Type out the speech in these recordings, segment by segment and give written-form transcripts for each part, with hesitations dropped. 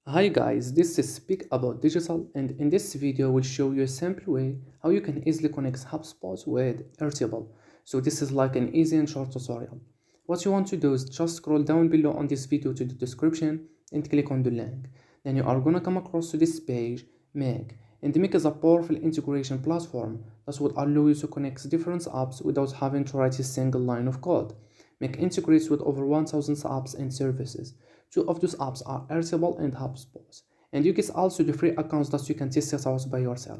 Hi guys, this is Speak About Digital, and in this video we'll show you a simple way how you can easily connect HubSpot with Airtable. So this is like an easy and short tutorial. What you want to do is just scroll down below on this video to the description and click on the link. Then you are gonna come across to this page, Make. And Make is a powerful integration platform that will allow you to connect different apps without having to write a single line of code. Make integrates with over 1000 apps and services. Two of those apps are Airtable and HubSpot. And you get also the free accounts that you can test it out by yourself.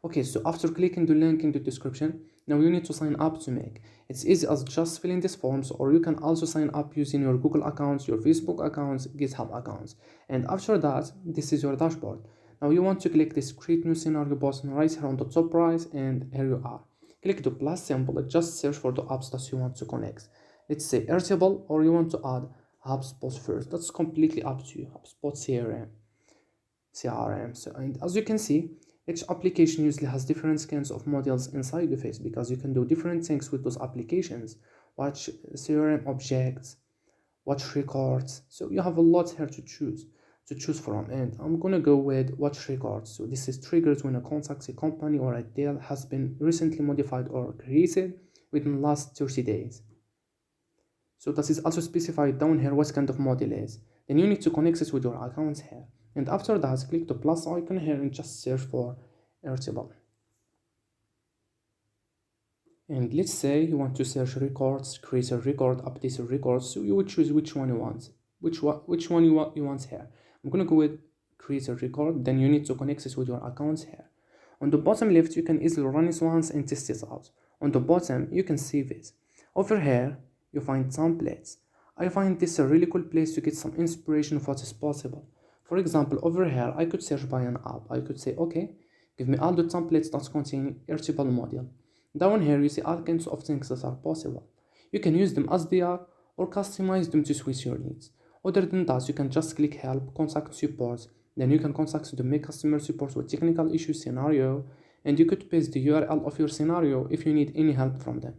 Okay, so after clicking the link in the description, now you need to sign up to Make. It's easy as just filling these forms, or you can also sign up using your Google accounts, your Facebook accounts, GitHub accounts. And after that, this is your dashboard. Now you want to click this create new scenario button right here on the top right, and here you are. Click the plus symbol and just search for the apps that you want to connect. Let's say Airtable, or you want to add HubSpot first. That's completely up to you. HubSpot CRM. So, and as you can see, each application usually has different kinds of modules inside the face because you can do different things with those applications. Watch CRM objects, watch records. So you have a lot here to choose from, and I'm gonna go with watch records. So this is triggered when a contact, a company or a deal has been recently modified or created within the last 30 days. So that is also specified down here what kind of model is. Then you need to connect it with your accounts here. And after that, click the plus icon here and just search for Airtable. And let's say you want to search records, create a record, update a record. So you would choose which one you want, which one you want here. I'm gonna go with create a record. Then you need to connect it with your accounts here. On the bottom left, you can easily run it once and test it out. On the bottom, you can save it. Over here, you find templates. I find this a really cool place to get some inspiration of what is possible. For example, over here, I could search by an app. I could say, okay, give me all the templates that contain Airtable module. Down here, you see all kinds of things that are possible. You can use them as they are or customize them to suit your needs. Other than that, you can just click help, contact support. Then you can contact the Make customer support with technical issue scenario, and you could paste the URL of your scenario if you need any help from them.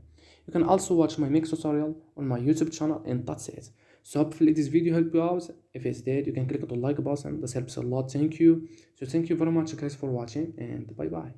You can also watch my Make tutorial on my YouTube channel, and that's it. So hopefully this video helped you out. If it's did, you can click on the like button. This helps a lot. Thank you. So thank you very much guys for watching, and bye bye.